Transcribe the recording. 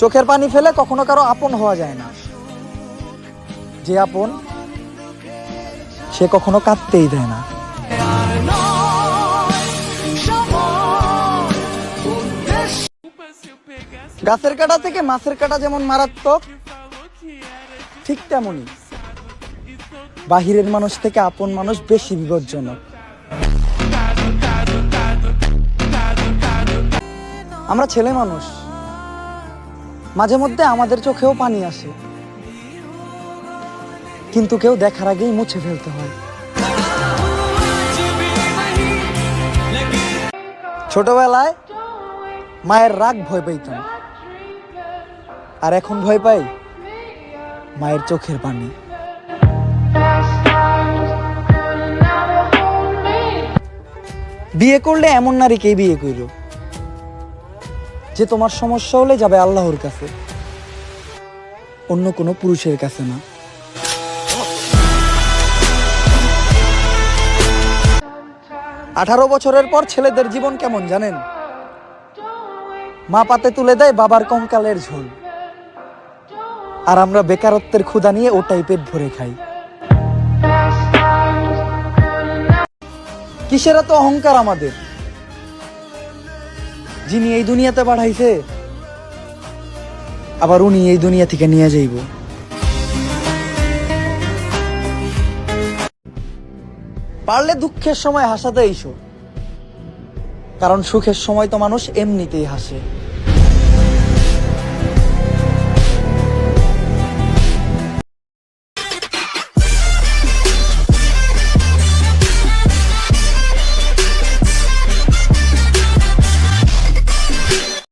চোখের পানি ফেলে কখনো কারো আপন হওয়া যায় না। যে আপন সে কখনো কাঁদতেই দেয় না। গাছের কাঁটা থেকে মাছের কাঁটা যেমন মারাত্মক, ঠিক তেমনি বাহিরের মানুষ থেকে আপন মানুষ বেশি বিপজ্জনক। আমরা ছেলে মানুষ, মাঝে মধ্যে আমাদের চোখেও পানি আসে, কিন্তু কেউ দেখার আগেই মুছে ফেলতে হয়। ছোটবেলায় মায়ের রাগ ভয় পেতাম, আর এখন ভয় পাই মায়ের চোখের পানি। বিয়ে করলে এমন নারীকেই বিয়ে কইর যে তোমার সমস্যা হলে যাবে আল্লাহর কাছে, অন্য কোনো পুরুষের কাছে না। আঠারো বছরের পর ছেলেদের জীবন কেমন জানেন? মা পাতে তুলে দেয় বাবার কঙ্কালের ঝোল, আর আমরা বেকারত্বের ক্ষুধা নিয়ে ওটাই পেট ভরে খাই। কিসের এত অহংকার আমাদের? যিনি এই দুনিয়াতে পাঠাইছে আবার উনি এই দুনিয়া থেকে নিয়ে যাইব। পারলে দুঃখের সময় হাসাতে এসো, কারণ সুখের সময় তো মানুষ এমনিতেই হাসে।